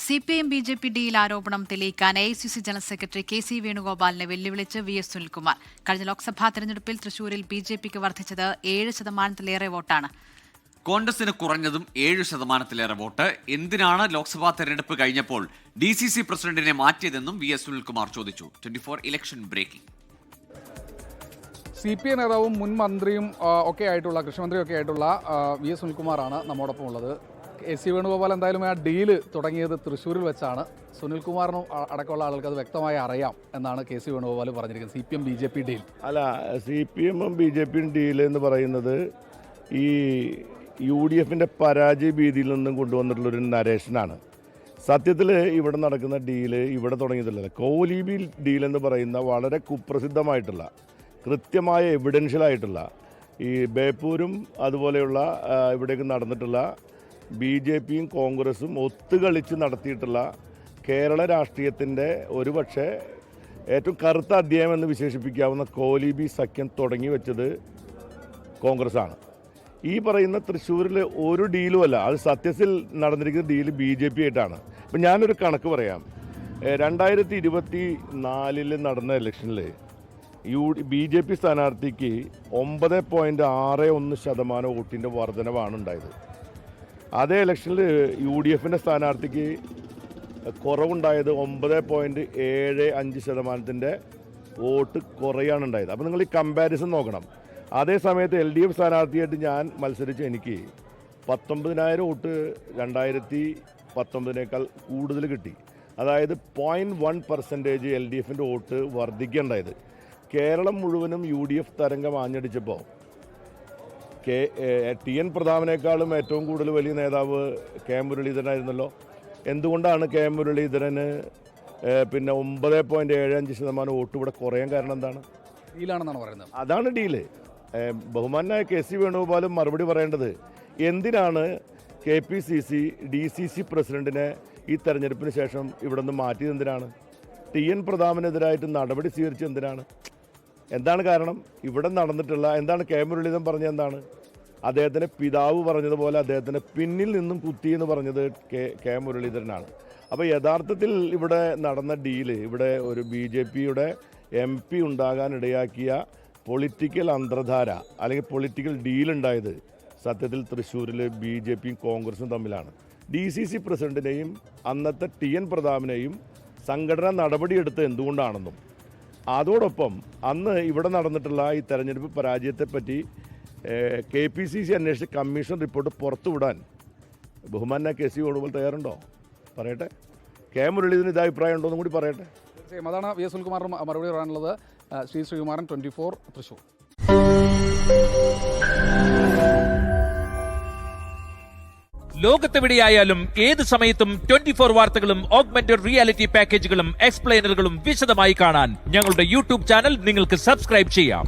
CPM BJP deal ആരോപണം തെളിയിക്കാൻ AICC general secretary KC വേണുഗോപാലിനെ വെല്ലുവിളിച്ച് VS സുനിൽകുമാർ. കഴിഞ്ഞ ലോക്സഭാ തെരഞ്ഞെടുപ്പിൽ തൃശൂരിൽ BJPക്ക് വർദ്ധിച്ചത് 7%-ലേറെ വോട്ടാണ്. കോൺഗ്രസിന് കുറഞ്ഞതും 7%-ലേറെ വോട്ട്. എന്തിനാണ് ലോക്സഭാ തെരഞ്ഞെടുപ്പ് കഴിഞ്ഞപ്പോൾ DCC പ്രസിഡന്റിനെ മാറ്റിയതെന്നും VS സുനിൽകുമാർ ചോദിച്ചു. 24 ഇലക്ഷൻ ബ്രേക്കിംഗ്. CPM നേതാവും മുൻ മന്ത്രിയും ഒക്കെ ആയിട്ടുള്ള കൃഷിമന്ത്രിയൊക്കെ ആയിട്ടുള്ള VS സുനിൽകുമാറാണ് നമ്മോടൊപ്പം ഉള്ളത്. KC വേണുഗോപാൽ എന്തായാലും ആ ഡീല് തുടങ്ങിയത് തൃശ്ശൂരിൽ വെച്ചാണ്. സുനിൽകുമാറിനും അടക്കമുള്ള ആളുകൾക്ക് അത് വ്യക്തമായി അറിയാം എന്നാണ് KC വേണുഗോപാൽ പറഞ്ഞിരിക്കുന്നത്. CPM BJP ഡീൽ അല്ല, CPM BJP ഡീൽ എന്ന് പറയുന്നത് ഈ UDFന്റെ പരാജയ ഭീതിയിൽ നിന്നും കൊണ്ടുവന്നിട്ടുള്ളൊരു നരേഷനാണ്. സത്യത്തിൽ ഇവിടെ നടക്കുന്ന ഡീല് ഇവിടെ തുടങ്ങിയതല്ല. കോലീബി ഡീൽ എന്ന് പറയുന്ന വളരെ കുപ്രസിദ്ധമായിട്ടുള്ള കൃത്യമായ എവിഡൻഷ്യലായിട്ടുള്ള ഈ ബേപ്പൂരും അതുപോലെയുള്ള ഇവിടേക്ക് നടന്നിട്ടുള്ള BJPയും കോൺഗ്രസും ഒത്തുകളിച്ച് നടത്തിയിട്ടുള്ള കേരള രാഷ്ട്രീയത്തിൻ്റെ ഒരുപക്ഷെ ഏറ്റവും കറുത്ത അധ്യായം എന്ന് വിശേഷിപ്പിക്കാവുന്ന കോലീബി സഖ്യം തുടങ്ങി വെച്ചത് കോൺഗ്രസ്സാണ്. ഈ പറയുന്ന തൃശ്ശൂരിൽ ഒരു ഡീലും അല്ല, അത് സത്യത്തിൽ നടന്നിരിക്കുന്ന ഡീല് BJP ആയിട്ടാണ്. അപ്പം ഞാനൊരു കണക്ക് പറയാം. 2024 നടന്ന ഇലക്ഷനിൽ BJP സ്ഥാനാർത്ഥിക്ക് 9.61% വോട്ടിൻ്റെ വർധനവാണ് ഉണ്ടായത്. അതേ ഇലക്ഷനിൽ UDFന്റെ സ്ഥാനാർത്ഥിക്ക് കുറവുണ്ടായത് 9.75% വോട്ട് കുറയാണ് ഉണ്ടായത്. അപ്പോൾ നിങ്ങൾ ഈ കമ്പാരിസൺ നോക്കണം. അതേ സമയത്ത് LDF സ്ഥാനാർത്ഥിയായിട്ട് ഞാൻ മത്സരിച്ച് എനിക്ക് 19,000 വോട്ട് 2019 കൂടുതൽ കിട്ടി. അതായത് 0.1% LDFന്റെ വോട്ട് വർദ്ധിക്കുകയുണ്ടായത്. കേരളം മുഴുവനും UDF തരംഗം ആഞ്ഞടിച്ചപ്പോൾ TN പ്രതാപനേക്കാളും ഏറ്റവും കൂടുതൽ വലിയ നേതാവ് K മുരളീധരനായിരുന്നല്ലോ. എന്തുകൊണ്ടാണ് K മുരളീധരന് പിന്നെ 9.75% വോട്ട് ഇവിടെ കുറയാൻ കാരണം എന്താണ്? ഡീലാണെന്നാണ് പറയുന്നത്. അതാണ് ഡീല്. ബഹുമാനായ KC വേണുഗോപാലും മറുപടി പറയേണ്ടത് എന്തിനാണ് KPCC DCC പ്രസിഡന്റിനെ ഈ തെരഞ്ഞെടുപ്പിന് ശേഷം ഇവിടെ നിന്ന് മാറ്റിയത് എന്തിനാണ്? TN പ്രതാപനെതിരായിട്ട് നടപടി സ്വീകരിച്ചത് എന്തിനാണ്? എന്താണ് കാരണം? ഇവിടെ നടന്നിട്ടുള്ള എന്താണ് K മുരളീധരൻ പറഞ്ഞത്? എന്താണ് അദ്ദേഹത്തിൻ്റെ പിതാവ് പറഞ്ഞതുപോലെ അദ്ദേഹത്തിൻ്റെ പിന്നിൽ നിന്നും കുത്തി എന്ന് പറഞ്ഞത് K മുരളീധരനാണ്. അപ്പോൾ യഥാർത്ഥത്തിൽ ഇവിടെ നടന്ന ഡീല് ഇവിടെ ഒരു BJPയുടെ MP ഉണ്ടാകാനിടയാക്കിയ പൊളിറ്റിക്കൽ അന്തർധാര അല്ലെങ്കിൽ പൊളിറ്റിക്കൽ ഡീലുണ്ടായത് സത്യത്തിൽ തൃശ്ശൂരിൽ BJPയും കോൺഗ്രസും തമ്മിലാണ്. DCC പ്രസിഡന്റിനെയും അന്നത്തെ TN പ്രതാപനെയും സംഘടന നടപടിയെടുത്ത് എന്തുകൊണ്ടാണെന്നും അതോടൊപ്പം അന്ന് ഇവിടെ നടന്നിട്ടുള്ള ഈ തെരഞ്ഞെടുപ്പ് പരാജയത്തെപ്പറ്റി KPCC അന്വേഷിച്ച് കമ്മീഷൻ റിപ്പോർട്ട് പുറത്തുവിടാൻ ബഹുമാന KC വേണുഗോപാൽ തയ്യാറുണ്ടോ? പറയട്ടെ. K മുരളീധരന് ഇത് അഭിപ്രായം ഉണ്ടോ എന്നും കൂടി പറയട്ടെ. തീർച്ചയായും അതാണ് VS സുനിൽകുമാറിന് മറുപടി പറയാനുള്ളത്. ശ്രീകുമാരൻ 24 തൃശ്ശൂർ. ലോകത്തെവിടെയായാലും ഏത് സമയത്തും 24 വാർത്തകളും ഓഗ്മെന്റഡ് റിയാലിറ്റി പാക്കേജുകളും എക്സ്പ്ലെയിനറുകളും വിശദമായി കാണാൻ ഞങ്ങളുടെ YouTube ചാനൽ നിങ്ങൾക്ക് സബ്സ്ക്രൈബ് ചെയ്യാം.